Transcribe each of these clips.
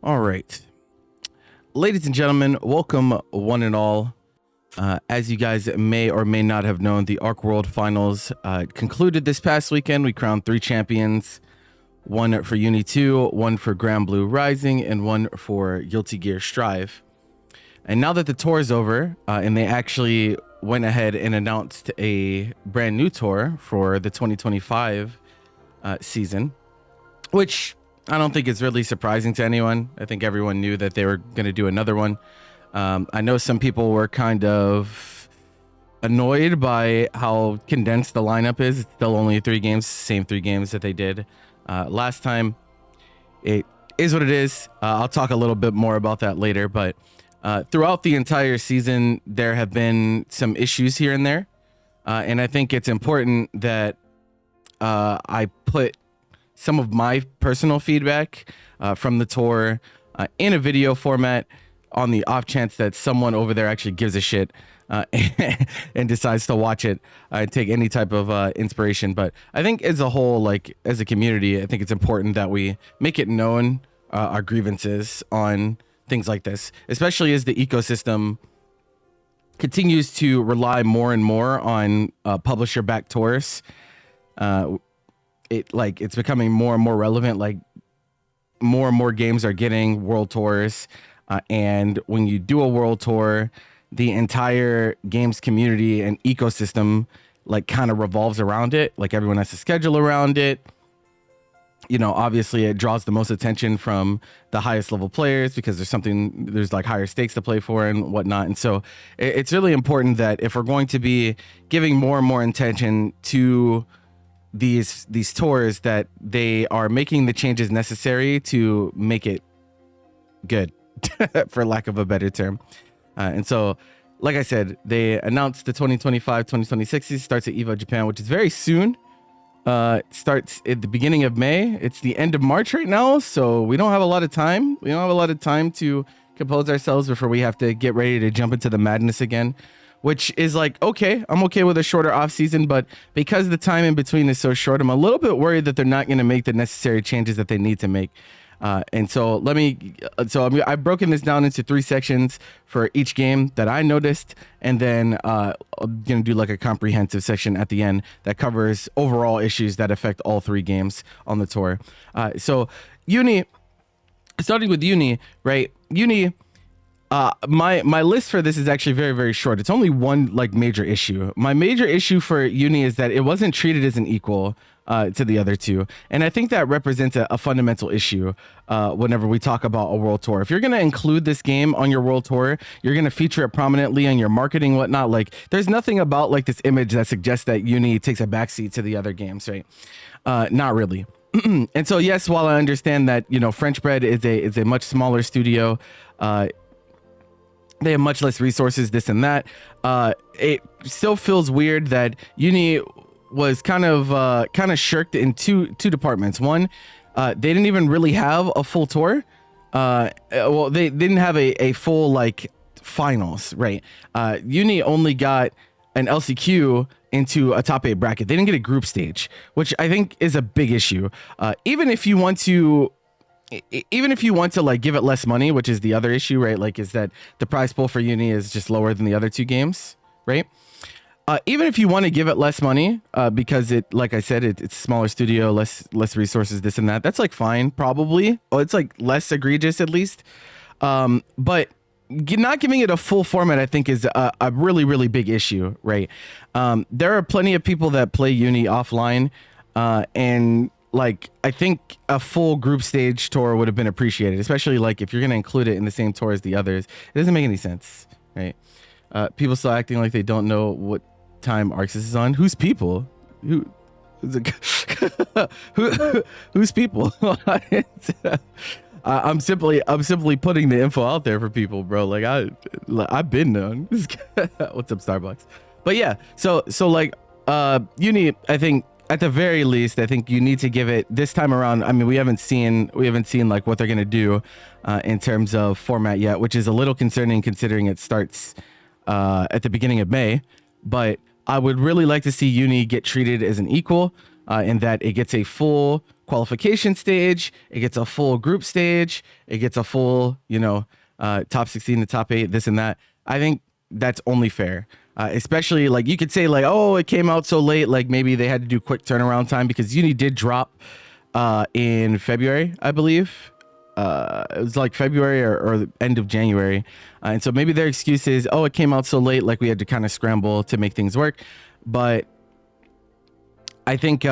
All right. Ladies and gentlemen, welcome one and all. As you guys may or may not have known, the Arc World Finals concluded this past weekend. We crowned 3 champions, one for Uni 2, one for Grand Blue Rising, and one for Guilty Gear Strive. And now that the tour is over, and they actually went ahead and announced a brand new tour for the 2025 season, which I don't think it's really surprising to anyone. I think everyone knew that they were going to do another one. I know some people were kind of annoyed by how condensed the lineup is. It's still only 3 games, same 3 games that they did last time. It is what it is. I'll talk a little bit more about that later, but throughout the entire season, there have been some issues here and there. And I think it's important that I put some of my personal feedback from the tour in a video format on the off chance that someone over there actually gives a shit and decides to watch it and take any type of inspiration. But I think as a whole, like as a community, I think it's important that we make it known our grievances on things like this, especially as the ecosystem continues to rely more and more on publisher-backed tours. It's becoming more and more relevant. Like more and more games are getting world tours, and when you do a world tour, the entire games community and ecosystem like kind of revolves around it. Like everyone has to schedule around it. You know, obviously it draws the most attention from the highest level players because there's like higher stakes to play for and whatnot. And so it's really important that if we're going to be giving more and more attention to these tours, that they are making the changes necessary to make it good, for lack of a better term. And so, like I said, they announced the 2025-2026 season starts at EVO Japan, which is very soon. It starts at the beginning of May. It's the end of March right now, so we don't have a lot of time. We don't have a lot of time to compose ourselves before we have to get ready to jump into the madness again, which is like, okay, I'm okay with a shorter off season, but because the time in between is so short, I'm a little bit worried that they're not going to make the necessary changes that they need to make. And so I've broken this down into 3 sections for each game that I noticed. And then I'm going to do like a comprehensive section at the end that covers overall issues that affect all 3 games on the tour. So Uni, starting with Uni, right? Uni, my list for this is actually very, very short. It's only one like major issue. My major issue for Uni is that it wasn't treated as an equal to the other 2. And I think that represents a fundamental issue whenever we talk about a world tour. If you're going to include this game on your world tour, you're going to feature it prominently on your marketing, whatnot. Like there's nothing about like this image that suggests that Uni takes a backseat to the other games, right? Not really. And so, yes, while I understand that, you know, French Bread is a much smaller studio, they have much less resources, this and that. It still feels weird that Uni was kind of shirked in two departments. One, they didn't even really have a full tour. Well, they didn't have a full like finals, right? Uni only got an LCQ into a top 8 bracket. They didn't get a group stage, which I think is a big issue. Even if you want to like give it less money, which is the other issue, right? Like is that the prize pool for Uni is just lower than the other 2 games, right? Even if you want to give it less money, because it, like I said, it's a smaller studio, less resources, this and that. That's like fine, probably. Oh, it's like less egregious at least. But not giving it a full format, I think, is a really, really big issue, right? There are plenty of people that play Uni offline, and like I think a full group stage tour would have been appreciated, especially like if you're going to include it in the same tour as the others. It doesn't make any sense, right? People still acting like they don't know what time Arxis is on. Who's people? Who's people? I'm simply putting the info out there for people, bro. Like I've been known. What's up, Starbucks? But yeah, so like Uni, I think at the very least, I think you need to give it this time around. I mean, we haven't seen like what they're gonna do in terms of format yet, which is a little concerning considering it starts at the beginning of May. But I would really like to see Uni get treated as an equal. in that it gets a full qualification stage, it gets a full group stage, it gets a full, top 16 to top 8, this and that. I think that's only fair. Especially like you could say like, oh, it came out so late, like maybe they had to do quick turnaround time because Uni did drop in February, I believe. It was like February or the end of January. And so maybe their excuse is, oh, it came out so late, like we had to kind of scramble to make things work. But I think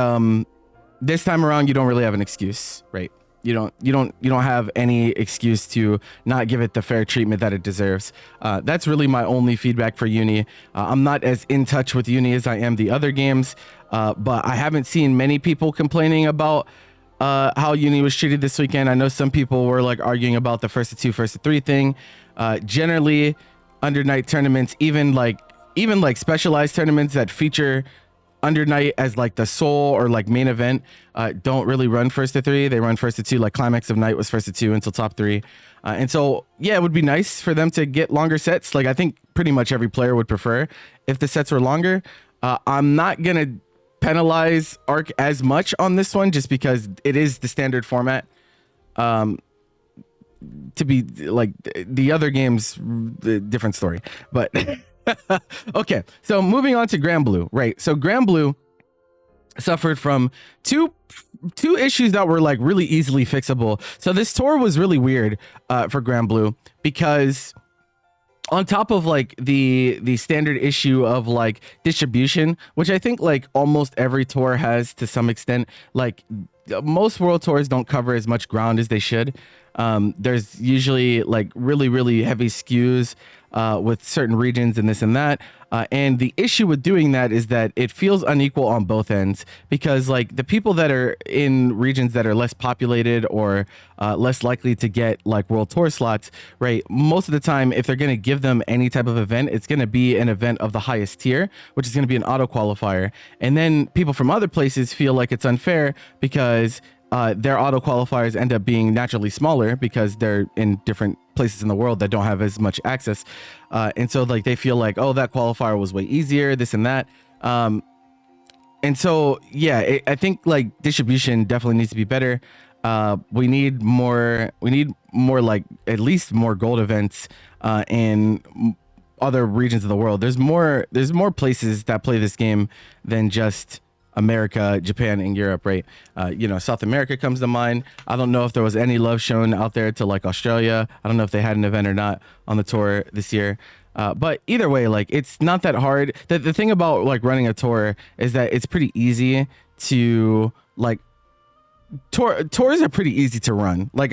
this time around, you don't really have an excuse, right? You don't have any excuse to not give it the fair treatment that it deserves. That's really my only feedback for Uni. I'm not as in touch with Uni as I am the other games, but I haven't seen many people complaining about how Uni was treated this weekend. I know some people were like arguing about the first to two, first to three thing. Generally, under night tournaments, even like specialized tournaments that feature under night as like the sole or like main event, don't really run first to three. They run first to two. Like Climax of Night was first to two until top three. And so, yeah, it would be nice for them to get longer sets. Like I think pretty much every player would prefer if the sets were longer. I'm not going to penalize Arc as much on this one just because it is the standard format. To be like the other games, different story. But okay, so moving on to Grand Blue, right? So Grand Blue suffered from two issues that were like really easily fixable. So this tour was really weird for Grand Blue because on top of like the standard issue of like distribution, which I think like almost every tour has to some extent, like most world tours don't cover as much ground as they should. There's usually like really heavy skews with certain regions and this and that. And the issue with doing that is that it feels unequal on both ends because like the people that are in regions that are less populated or less likely to get like world tour slots, right? Most of the time, if they're going to give them any type of event, it's going to be an event of the highest tier, which is going to be an auto qualifier. And then people from other places feel like it's unfair because their auto qualifiers end up being naturally smaller because they're in different places in the world that don't have as much access. And so like they feel like, oh, that qualifier was way easier, this and that. And so, yeah, I think like distribution definitely needs to be better. We need more like at least more gold events in other regions of the world. There's more places that play this game than just America, Japan, and Europe, right? South America comes to mind. I don't know if there was any love shown out there to like Australia. I don't know if they had an event or not on the tour this year. But either way, like it's not that hard. The thing about like running a tour is that it's pretty easy to like tours are pretty easy to run. Like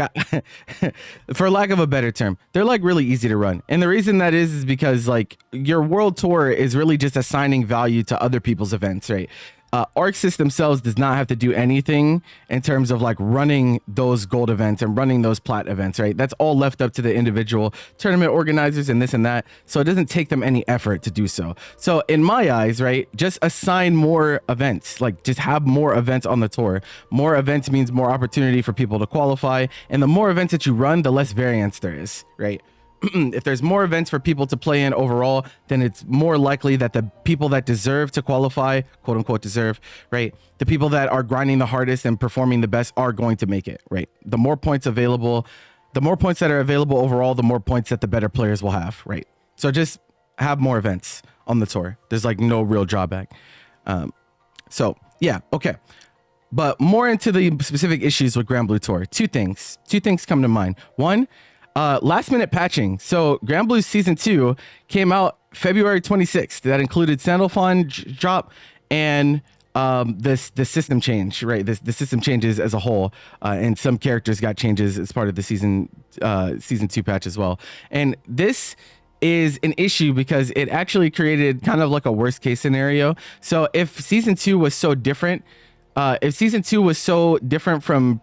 for lack of a better term, they're like really easy to run. And the reason that is because like your world tour is really just assigning value to other people's events, right? ArcSys themselves does not have to do anything in terms of like running those gold events and running those plat events, right? That's all left up to the individual tournament organizers and this and that. So it doesn't take them any effort to do so. So in my eyes, right, just assign more events, like just have more events on the tour. More events means more opportunity for people to qualify. And the more events that you run, the less variance there is, right? If there's more events for people to play in overall, then it's more likely that the people that deserve to qualify, quote unquote deserve, right? The people that are grinding the hardest and performing the best are going to make it, right? The more points available, the more points that are available overall, the more points that the better players will have, right? So just have more events on the tour. There's like no real drawback. So yeah, okay. But more into the specific issues with Grand Blue Tour. Two things come to mind. One, last minute patching. So Grand Blue Season 2 came out February 26th. That included Sandalphon drop and the system change, right? The system changes as a whole, and some characters got changes as part of the season 2 patch as well. And this is an issue because it actually created kind of like a worst case scenario. So if Season 2 was so different, from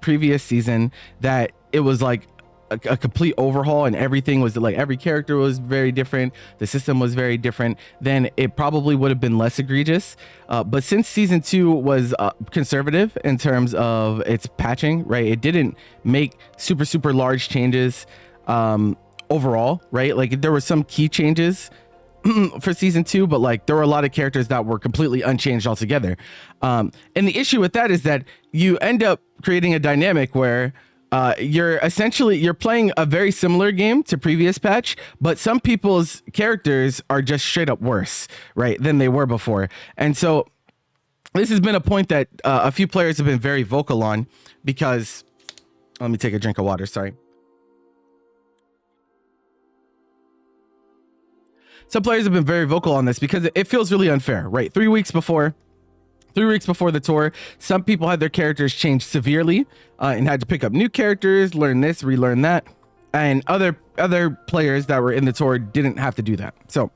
previous season that it was like a complete overhaul and everything was like every character was very different, the system was very different, then it probably would have been less egregious. But since Season 2 was conservative in terms of its patching, right, it didn't make super large changes overall, right? Like there were some key changes for season 2, but like there were a lot of characters that were completely unchanged altogether. And the issue with that is that you end up creating a dynamic where you're playing a very similar game to previous patch, but some people's characters are just straight up worse, right, than they were before. And so this has been a point that a few players have been very vocal on, because let me take a drink of water. Sorry. Some players have been very vocal on this because it feels really unfair, right? 3 weeks before the tour, some people had their characters changed severely and had to pick up new characters, learn this, relearn that, and other players that were in the tour didn't have to do that. So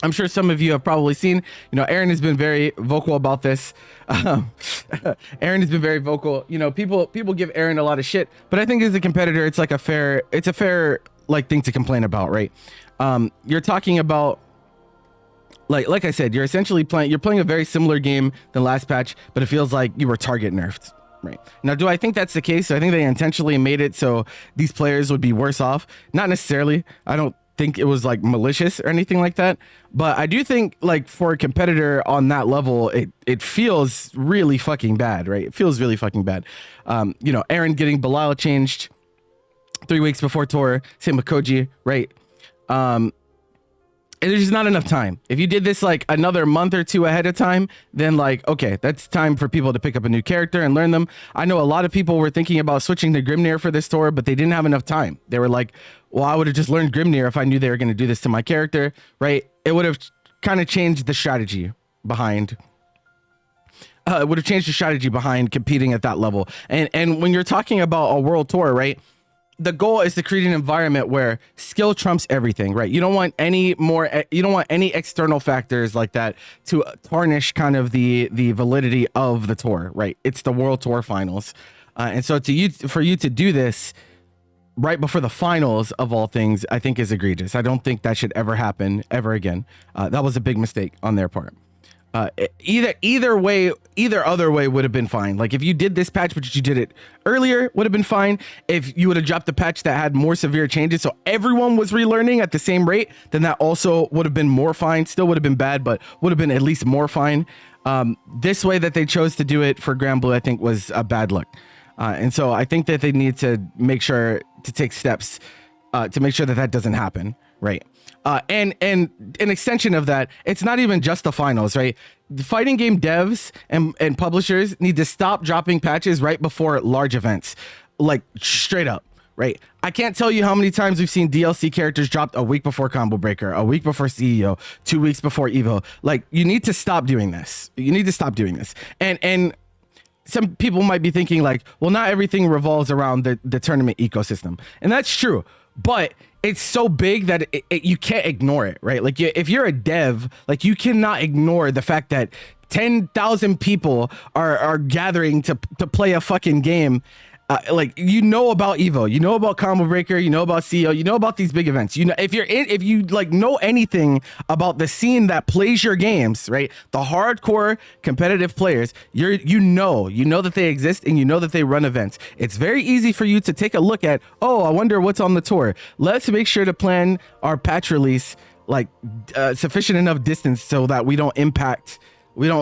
I'm sure some of you have probably seen, Aaron has been very vocal about this. Aaron has been very vocal. People give Aaron a lot of shit, but I think as a competitor, it's a fair like thing to complain about, right? You're talking about, like I said, you're playing a very similar game than last patch, but it feels like you were target nerfed, right? Now, do I think that's the case? I think they intentionally made it so these players would be worse off. Not necessarily. I don't think it was like malicious or anything like that, but I do think like for a competitor on that level, it feels really fucking bad, right? It feels really fucking bad. Aaron getting Belial changed 3 weeks before tour, same with Koji, right? And there's just not enough time. If you did this like another month or two ahead of time, then like, okay, that's time for people to pick up a new character and learn them. I know a lot of people were thinking about switching to Grimnir for this tour, but they didn't have enough time. They were like, well, I would have just learned Grimnir if I knew they were going to do this to my character, right? It would have kind of changed the strategy behind competing at that level. And when you're talking about a world tour, right? The goal is to create an environment where skill trumps everything, right? You don't want any external factors like that to tarnish kind of the validity of the tour, right? It's the World Tour Finals. And so for you to do this right before the finals of all things, I think is egregious. I don't think that should ever happen ever again. That was a big mistake on their part. Either other way would have been fine. Like if you did this patch, but you did it earlier, would have been fine. If you would have dropped the patch that had more severe changes, so everyone was relearning at the same rate, then that also would have been more fine. Still would have been bad, but would have been at least more fine. This way that they chose to do it for Grand Blue, I think was a bad look. And so I think that they need to make sure to take steps to make sure that that doesn't happen, right? And an extension of that, it's not even just the finals, right? The fighting game devs and publishers need to stop dropping patches right before large events, like straight up, right? I can't tell you how many times we've seen DLC characters dropped a week before Combo Breaker, a week before CEO, 2 weeks before Evo. Like, you need to stop doing this. And some people might be thinking like, well, not everything revolves around the tournament ecosystem. And that's true. But it's so big that you can't ignore it, right? Like if you're a dev, like you cannot ignore the fact that 10,000 people are gathering to play a fucking game. Like about Evo, about Combo Breaker, about CEO, about these big events. If you like know anything about the scene that plays your games, right? The hardcore competitive players, you know that they exist and you know that they run events. It's very easy for you to take a look at, oh, I wonder what's on the tour. Let's make sure to plan our patch release like sufficient enough distance so that we don't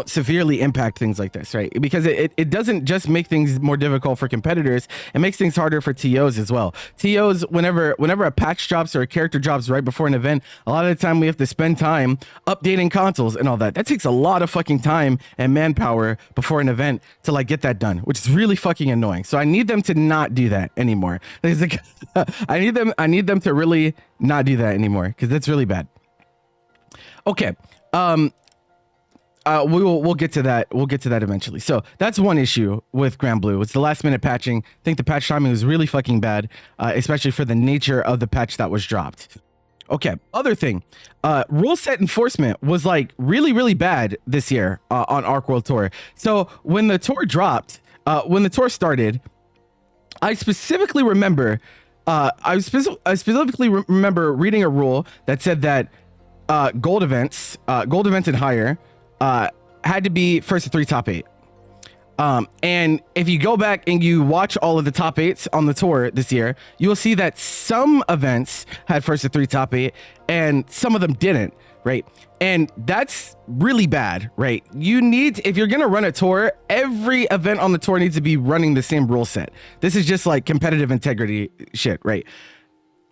severely impact things like this, right? Because it doesn't just make things more difficult for competitors, it makes things harder for TOs as well. TOs, whenever a patch drops or a character drops right before an event, a lot of the time we have to spend time updating consoles and all that. That takes a lot of fucking time and manpower before an event to like get that done, which is really fucking annoying. So I need them to not do that anymore. I need them to really not do that anymore because that's really bad. Okay. We'll get to that. We'll get to that eventually. So that's one issue with Grand Blue. It's the last minute patching. I think the patch timing was really fucking bad, especially for the nature of the patch that was dropped. Okay. Other thing, rule set enforcement was like really, really bad this year on Arc World Tour. So when the tour dropped, when the tour started, I specifically remember reading a rule that said that gold events and higher had to be first to 3 top 8. And if you go back and you watch all of the top 8s on the tour this year, you will see that some events had first to 3 top 8 and some of them didn't. right? And that's really bad, right? You need, if you're gonna run a tour, every event on the tour needs to be running the same rule set. This is just like competitive integrity shit, right?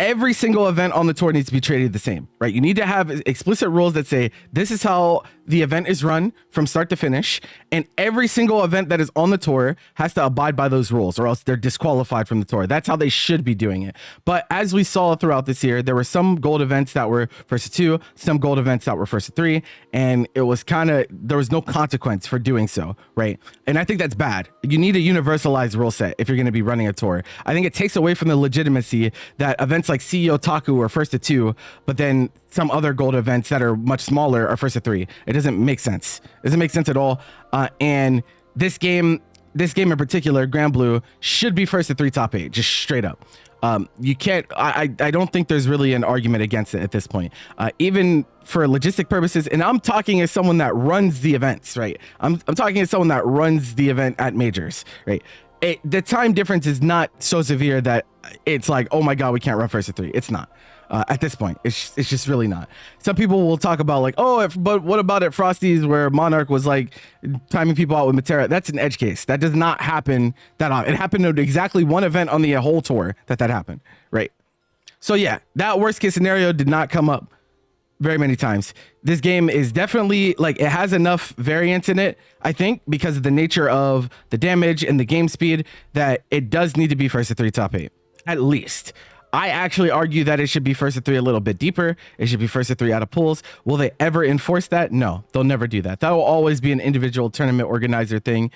Every single event on the tour needs to be treated the same, right? You need to have explicit rules that say this is how the event is run from start to finish, and every single event that is on the tour has to abide by those rules, or else they're disqualified from the tour. That's how they should be doing it. But as we saw throughout this year, there were some gold events that were first to 2, some gold events that were first to 3, and it was kind of, there was no consequence for doing so, right? And I think that's bad. You need a universalized rule set if you're going to be running a tour. I think it takes away from the legitimacy that events like CEO Taku are first to 2, but then some other gold events that are much smaller are first to 3. It doesn't make sense. It doesn't make sense at all. And this game in particular, Grand Blue, should be first to 3 top 8, just straight up. You can't, I don't think there's really an argument against it at this point, even for logistic purposes. And I'm talking as someone that runs the events, right? I'm talking as someone that runs the event at majors, right? The time difference is not so severe that it's like, oh my God, we can't run first to 3. It's not. At this point, it's just really not. Some people will talk about like, oh, but what about at Frosty's where Monarch was like timing people out with Matera? That's an edge case. That does not happen that often. It happened at exactly one event on the whole tour that happened, right? So yeah, that worst case scenario did not come up very many times. This game is definitely like, it has enough variance in it, I think, because of the nature of the damage and the game speed, that it does need to be first to 3 top 8, at least. I actually argue that it should be first to 3 a little bit deeper. It should be first to 3 out of pools. Will they ever enforce that? No, they'll never do that. That will always be an individual tournament organizer thing.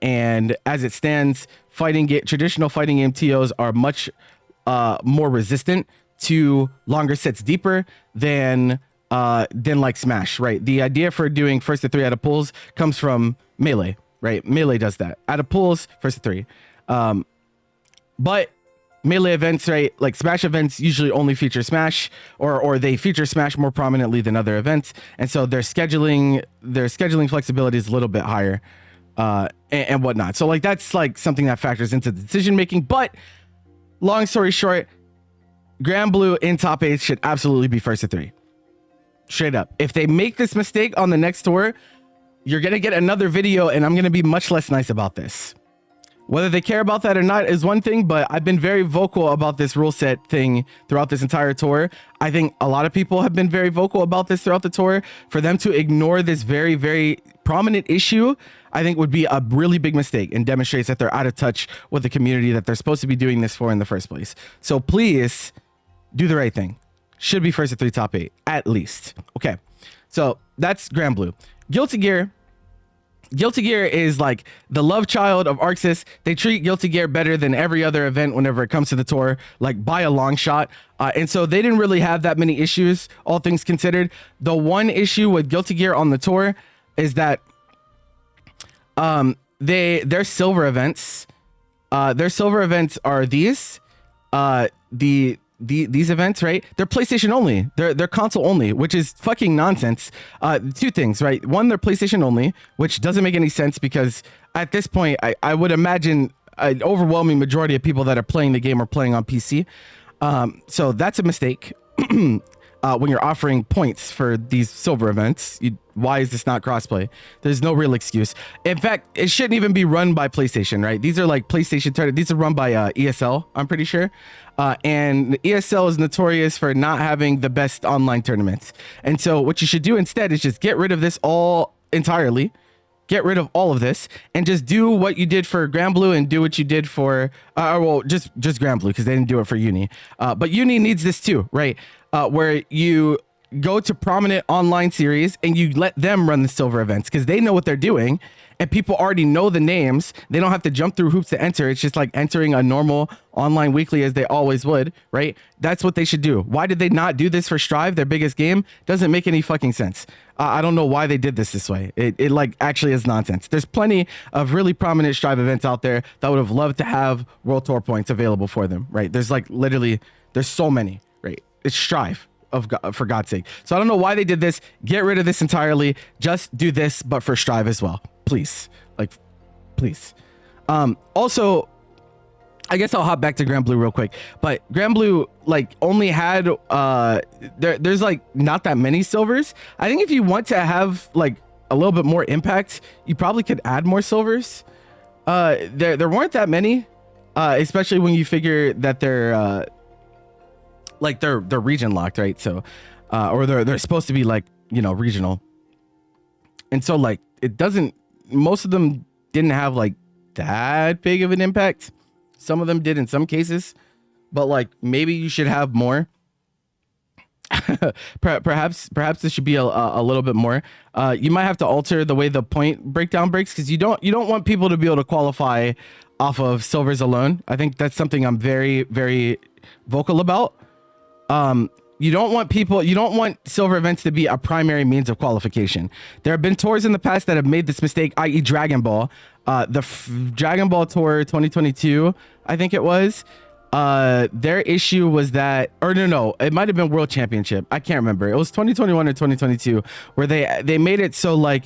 And as it stands, traditional fighting game TOs are much more resistant to longer sets deeper than like Smash, right? The idea for doing first to 3 out of pools comes from Melee, right? Melee does that. Out of pools, first to 3. But Melee events, right, like Smash events usually only feature Smash, or they feature Smash more prominently than other events, and so their scheduling flexibility is a little bit higher, and whatnot. So like that's like something that factors into the decision making. But long story short, Grand Blue in top 8 should absolutely be first to 3, straight up. If they make this mistake on the next tour, you're gonna get another video, and I'm gonna be much less nice about this. Whether they care about that or not is one thing, but I've been very vocal about this rule set thing throughout this entire tour. I think a lot of people have been very vocal about this throughout the tour. For them to ignore this very, very prominent issue, I think would be a really big mistake, and demonstrates that they're out of touch with the community that they're supposed to be doing this for in the first place. So please do the right thing. Should be first to 3 top 8, at least. Okay, so that's Grand Blue. Guilty Gear is like the love child of Arxis. They treat Guilty Gear better than every other event whenever it comes to the tour, like by a long shot. And so they didn't really have that many issues, all things considered. The one issue with Guilty Gear on the tour is that their silver events are these. These events, right? They're PlayStation only. They're console only, which is fucking nonsense. 2 things, right? One, they're PlayStation only, which doesn't make any sense, because at this point, I would imagine an overwhelming majority of people that are playing the game are playing on PC. So that's a mistake. When you're offering points for these silver events, why is this not crossplay? There's no real excuse. In fact, it shouldn't even be run by PlayStation, right? These are like PlayStation tournaments. These are run by ESL, I'm pretty sure. And ESL is notorious for not having the best online tournaments. And so what you should do instead is just get rid of this all entirely. Get rid of all of this and just do what you did for Grand Blue, and do what you did for, well, just Grand Blue, because they didn't do it for Uni. But Uni needs this too, right? Where you go to prominent online series and you let them run the silver events, because they know what they're doing and people already know the names. They don't have to jump through hoops to enter. It's just like entering a normal online weekly as they always would, right? That's what they should do. Why did they not do this for Strive, their biggest game? Doesn't make any fucking sense. I don't know why they did this way. It like actually is nonsense. There's plenty of really prominent Strive events out there that would have loved to have World Tour points available for them, right? There's like literally, there's so many, right? It's Strive, for God's sake. So I don't know why they did this. Get rid of this entirely. Just do this, but for Strive as well, please. Like, please. Also, I guess I'll hop back to Grand Blue real quick. But Grand Blue like only had there's like not that many silvers. I think if you want to have like a little bit more impact, you probably could add more silvers. There weren't that many, especially when you figure that they're like they're region locked, right? So or they're supposed to be like, you know, regional. And so like it doesn't, most of them didn't have like that big of an impact. Some of them did in some cases, but like maybe you should have more. perhaps this should be a little bit more. You might have to alter the way the point breakdown breaks, because you don't want people to be able to qualify off of silvers alone. I think that's something I'm very, very vocal about. You don't want silver events to be a primary means of qualification. There have been tours in the past that have made this mistake, i.e. Dragon Ball. Dragon Ball Tour 2022, I think it was. Their issue was that, or no, it might have been World Championship. I can't remember. It was 2021 or 2022, where they made it so like,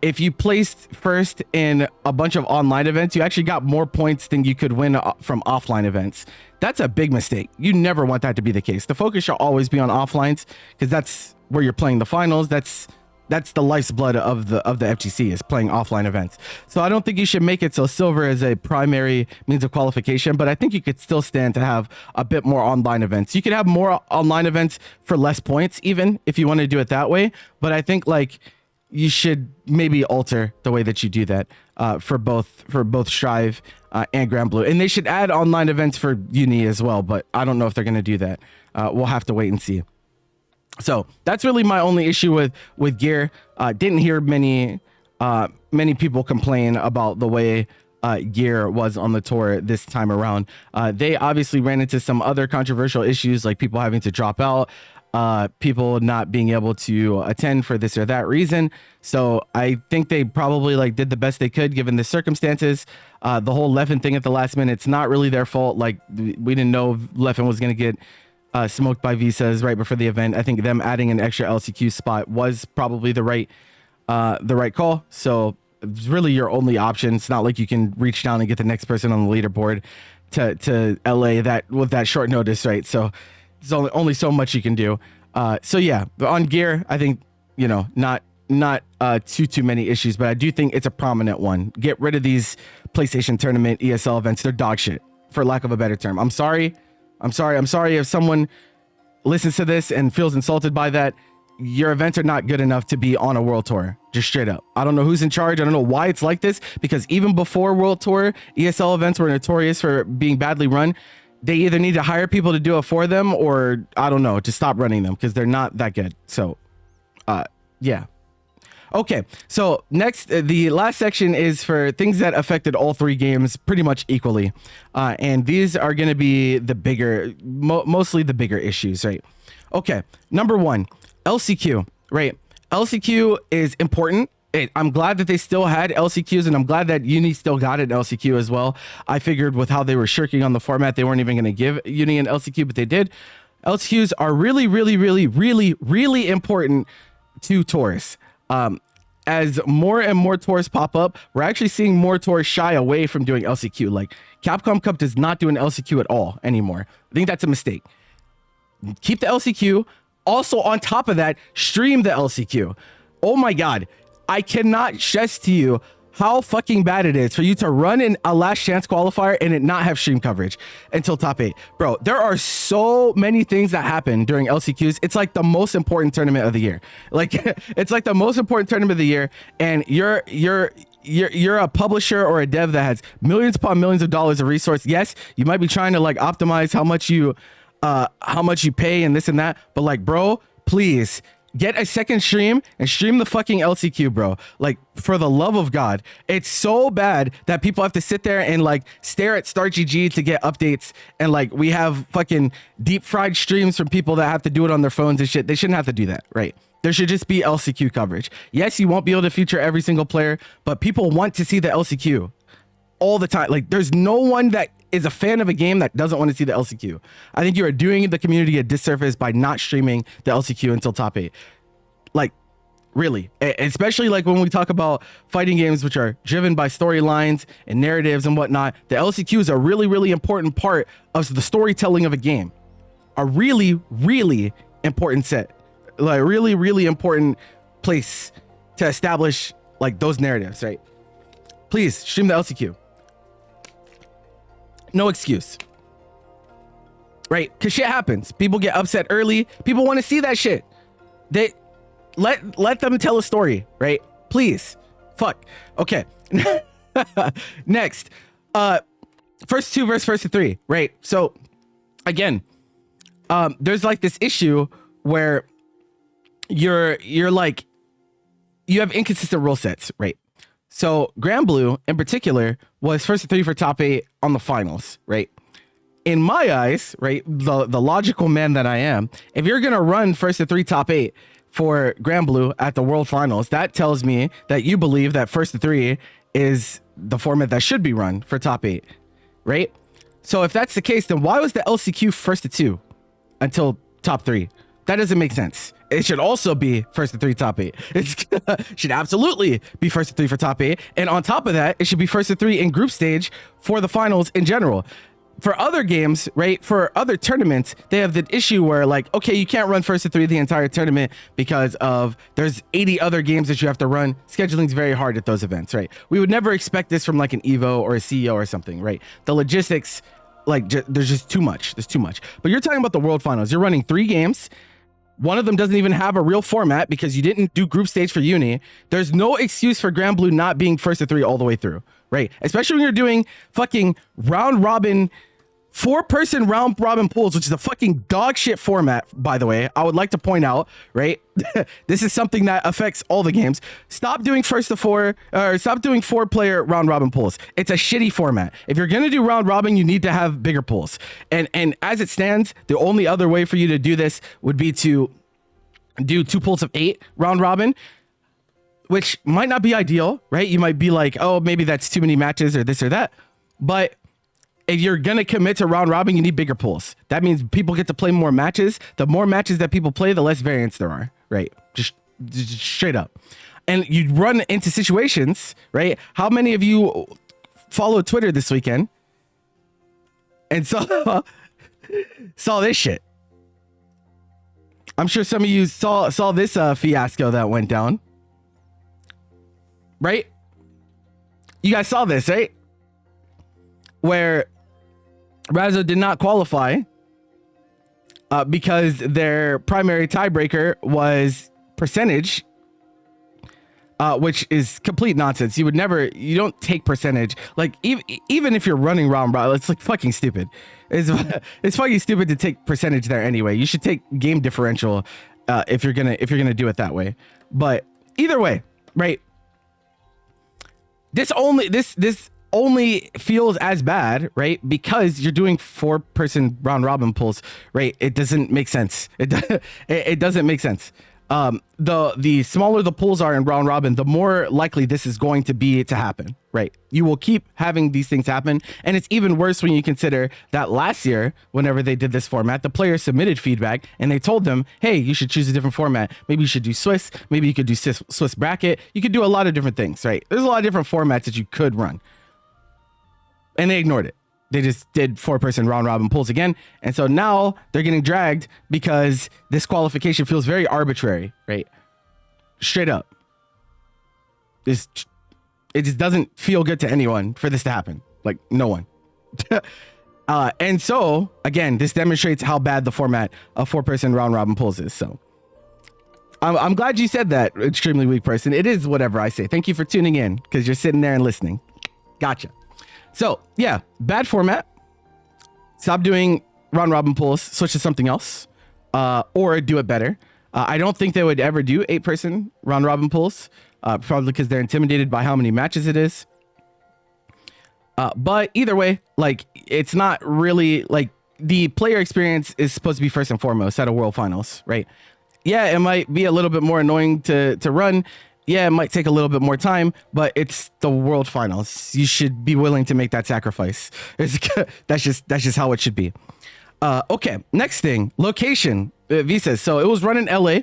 if you placed first in a bunch of online events, you actually got more points than you could win from offline events. That's a big mistake. You never want that to be the case. The focus should always be on offlines, because that's where you're playing the finals. That's the life's blood of the FGC, is playing offline events. So I don't think you should make it so silver is a primary means of qualification, but I think you could still stand to have a bit more online events. You could have more online events for less points, even if you want to do it that way. But I think like you should maybe alter the way that you do that for both Strive and Grand Blue, and they should add online events for Uni as well. But I don't know if they're going to do that. We'll have to wait and see. So that's really my only issue with gear. Didn't hear many people complain about the way gear was on the tour this time around. They obviously ran into some other controversial issues, like people having to drop out, people not being able to attend for this or that reason. So I think they probably like did the best they could given the circumstances. The whole Leffen thing at the last minute, it's not really their fault. Like we didn't know Leffen was going to get smoked by visas right before the event. I think them adding an extra LCQ spot was probably the right call. So it's really your only option. It's not like you can reach down and get the next person on the leaderboard to LA that with that short notice, right? So there's only so much you can do. So yeah, on gear, I think, you know, not too many issues, but I do think it's a prominent one. Get rid of these PlayStation Tournament ESL events. They're dog shit, for lack of a better term. I'm sorry if someone listens to this and feels insulted by that. Your events are not good enough to be on a world tour, just straight up. I don't know who's in charge. I don't know why it's like this, because even before world tour, ESL events were notorious for being badly run. They either need to hire people to do it for them, or I don't know, to stop running them, because they're not that good. So yeah. Okay, so next, the last section is for things that affected all three games pretty much equally. And these are going to be the bigger, mostly the bigger issues, right? Okay, number one, LCQ, right? LCQ is important. I'm glad that they still had LCQs, and I'm glad that Uni still got an LCQ as well. I figured with how they were shirking on the format, they weren't even going to give Uni an LCQ, but they did. LCQs are really, really, really, really, really important to tours. As more and more tours pop up, we're actually seeing more tours shy away from doing LCQ. Like Capcom Cup does not do an LCQ at all anymore. I think that's a mistake. Keep the LCQ. Also, on top of that, stream the LCQ. Oh my God. I cannot stress to you how fucking bad it is for you to run in a last chance qualifier and it not have stream coverage until top 8. Bro, there are so many things that happen during LCQs. It's like the most important tournament of the year. Like it's like the most important tournament of the year, and you're a publisher or a dev that has millions upon millions of dollars of resource. Yes, you might be trying to like optimize how much you pay and this and that, but like, bro, please get a second stream and stream the fucking LCQ, bro. Like, for the love of God. It's so bad that people have to sit there and like stare at StartGG to get updates, and like we have fucking deep fried streams from people that have to do it on their phones and shit. They shouldn't have to do that, right? There should just be LCQ coverage. Yes, you won't be able to feature every single player, but people want to see the LCQ all the time. Like, there's no one that is a fan of a game that doesn't want to see the LCQ. I think you are doing the community a disservice by not streaming the LCQ until top 8. Like, really, especially like when we talk about fighting games which are driven by storylines and narratives and whatnot. The LCQ is a really, really important part of the storytelling of a game. A really, really important set, like really, really important place to establish like those narratives, right? Please stream the LCQ. No excuse, right? Because shit happens. People get upset early. People want to see that shit. They let them tell a story, right? Please. Fuck. Okay. Next, first two versus first to three, right? So again, there's like this issue where you're like, you have inconsistent rule sets, right? So Grand Blue in particular was first to three for top 8 on the finals, right? In my eyes, right, the logical man that I am, if you're gonna run first to 3 top 8 for Grand Blue at the World Finals, that tells me that you believe that first to 3 is the format that should be run for top 8, right? So if that's the case, then why was the LCQ first to 2 until top 3? That doesn't make sense. It should also be first to 3 top 8. It should absolutely be first to 3 for top 8. And on top of that, it should be first to 3 in group stage for the finals in general. For other games, right, for other tournaments, they have the issue where like, okay, you can't run first to 3 the entire tournament because of there's 80 other games that you have to run. Scheduling's very hard at those events, right? We would never expect this from like an Evo or a CEO or something, right? The logistics, like there's just too much. There's too much. But you're talking about the World Finals. You're running 3 games. One of them doesn't even have a real format because you didn't do group stage for Uni. There's no excuse for Grand Blue not being first to 3 all the way through, right? Especially when you're doing fucking round robin, 4-person round robin pools, which is a fucking dog shit format, by the way. I would like to point out, right? This is something that affects all the games. Stop doing first to 4, or stop doing 4-player round robin pools. It's a shitty format. If you're gonna do round robin, you need to have bigger pools. And as it stands, the only other way for you to do this would be to do 2 pools of 8 round robin, which might not be ideal, right? You might be like, oh, maybe that's too many matches or this or that. But if you're going to commit to round robin, you need bigger pools. That means people get to play more matches. The more matches that people play, the less variance there are, right? Just straight up. And you run into situations, right? How many of you followed Twitter this weekend and saw this shit? I'm sure some of you saw this fiasco that went down, right? You guys saw this, right? Where Razzo did not qualify because their primary tiebreaker was percentage, which is complete nonsense. You don't take percentage. Like even if you're running round robin, it's like fucking stupid. It's fucking stupid to take percentage there anyway. You should take game differential if you're gonna do it that way. But either way, right? This only feels as bad, right? Because you're doing 4-person round robin pools, right? It doesn't make sense. It doesn't make sense. The smaller the pools are in round robin, the more likely this is going to be to happen, right? You will keep having these things happen. And it's even worse when you consider that last year, whenever they did this format, the players submitted feedback and they told them, hey, you should choose a different format. Maybe you should do Swiss. Maybe you could do Swiss bracket. You could do a lot of different things, right? There's a lot of different formats that you could run. And they ignored it. They just did 4-person round robin pools again. And so now they're getting dragged because this qualification feels very arbitrary, right? Straight up. It just doesn't feel good to anyone for this to happen. Like, no one. And so, again, this demonstrates how bad the format of 4-person round robin pools is. So I'm glad you said that, extremely weak person. It is whatever I say. Thank you for tuning in because you're sitting there and listening. Gotcha. So yeah, bad format. Stop doing round robin pools, switch to something else, or do it better. I don't think they would ever do 8-person round robin pools, probably because they're intimidated by how many matches it is. But either way, like it's not really like the player experience is supposed to be first and foremost at a World Finals, right? Yeah, it might be a little bit more annoying to run. Yeah, it might take a little bit more time, but it's the World Finals. You should be willing to make that sacrifice. That's just how it should be. Okay, next thing, location. Visas. So it was run in LA.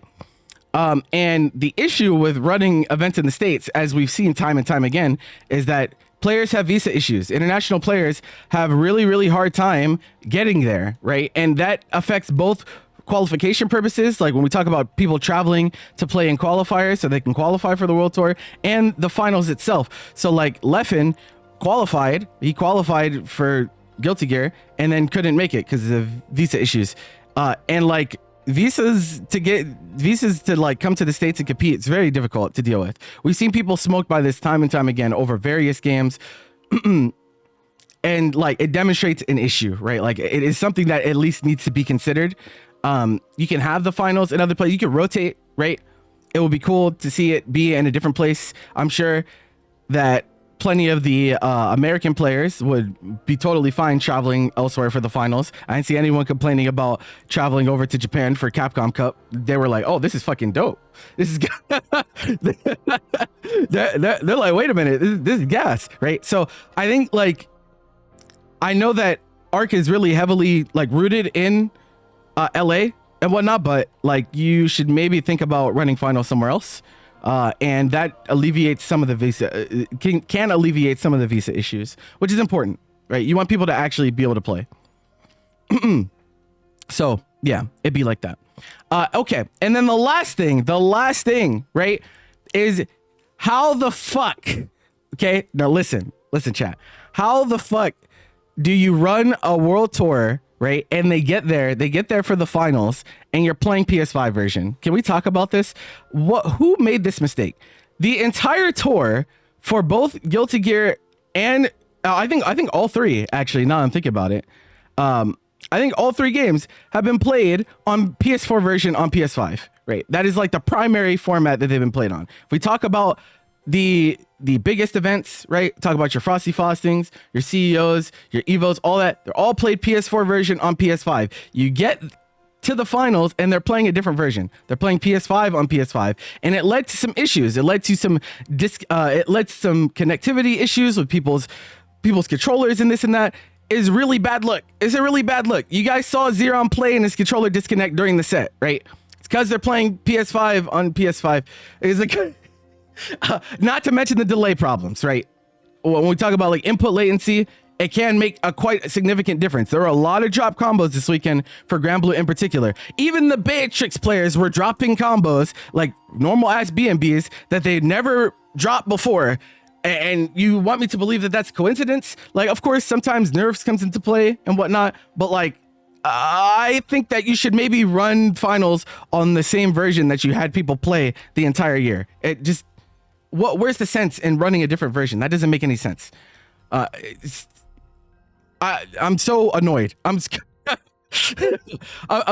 And the issue with running events in the States, as we've seen time and time again, is that players have visa issues. International players have really, really hard time getting there, right? And that affects both qualification purposes, like when we talk about people traveling to play in qualifiers so they can qualify for the World Tour, and the finals itself. So like Leffen qualified, he qualified for Guilty Gear and then couldn't make it because of visa issues. And like visas to like come to the States and compete, it's very difficult to deal with. We've seen people smoked by this time and time again over various games. And like it demonstrates an issue, right? Like it is something that at least needs to be considered. You can have the finals in other places, you can rotate, right? It would be cool to see it be in a different place. I'm sure that plenty of the American players would be totally fine traveling elsewhere for the finals. I didn't see anyone complaining about traveling over to Japan for Capcom Cup. They were like, oh, this is fucking dope. This is they're like, wait a minute, this is gas, right? So I think like, I know that ARC is really heavily like rooted in LA and whatnot, but like you should maybe think about running finals somewhere else. And that alleviates some of the visa, can alleviate some of the visa issues, which is important, right? You want people to actually be able to play. So yeah, it'd be like that. Okay. And then the last thing, right, is how the fuck, okay, now listen, chat, how the fuck do you run a world tour, right? And they get there for the finals and you're playing PS5 version. Can we talk about this? Who made this mistake? The entire tour for both Guilty Gear and I think all three, actually, now I'm thinking about it. I think all three games have been played on PS4 version on PS5, right? That is like the primary format that they've been played on. If we talk about the biggest events, right? Talk about your Frosty Faustings, your CEOs, your Evos, all that. They're all played PS4 version on PS5. You get to the finals and they're playing a different version. They're playing PS5 on PS5, and it led to some issues. It led to some connectivity issues with people's controllers and this and that. Is really bad luck. It's a really bad look. You guys saw Zeron play and his controller disconnect during the set, right? It's because they're playing PS5 on PS5. It's like not to mention the delay problems, right? When we talk about like input latency, it can make a quite significant difference. There are a lot of drop combos this weekend for Grand Blue in particular. Even the Beatrix players were dropping combos like normal ass BNBs that they never dropped before. And you want me to believe that that's coincidence? Like, of course, sometimes nerfs comes into play and whatnot, but like, I think that you should maybe run finals on the same version that you had people play the entire year. It just, where's the sense in running a different version? That doesn't make any sense. I'm so annoyed. I'm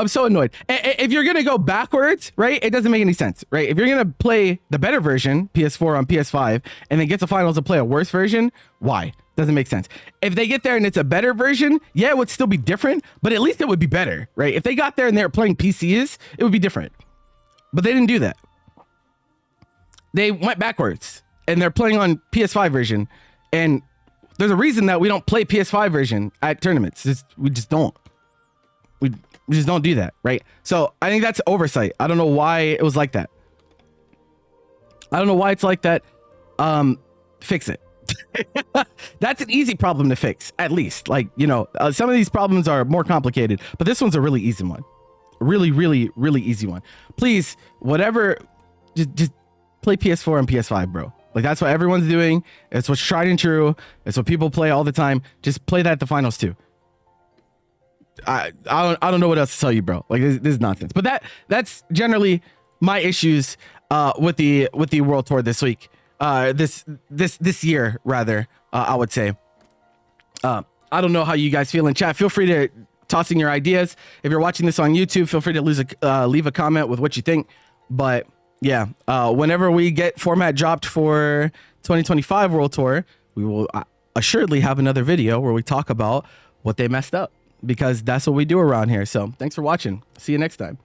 so annoyed. If you're gonna go backwards, right, it doesn't make any sense, right? If you're gonna play the better version, PS4 on PS5, and then get to finals and play a worse version, why? Doesn't make sense. If they get there and it's a better version, yeah, it would still be different, but at least it would be better, right? If they got there and they were playing PCs, it would be different. But they didn't do that. They went backwards and they're playing on PS5 version, and there's a reason that we don't play PS5 version at tournaments. We just don't. We just don't do that, right? So I think that's oversight. I don't know why it was like that. I don't know why it's like that. Fix it. That's an easy problem to fix, at least. Like, you know, some of these problems are more complicated, but this one's a really easy one. Really, really, really easy one. Please, whatever, just play PS4 and PS5, bro. Like, that's what everyone's doing. It's what's tried and true. It's what people play all the time. Just play that at the finals too. I don't know what else to tell you, bro. Like, this is nonsense. But that's generally my issues with the World Tour this week. This year, rather, I would say. I don't know how you guys feel in chat. Feel free to toss in your ideas. If you're watching this on YouTube, feel free to leave a comment with what you think. But yeah, whenever we get format dropped for 2025 World Tour, we will assuredly have another video where we talk about what they messed up, because that's what we do around here. So thanks for watching. See you next time.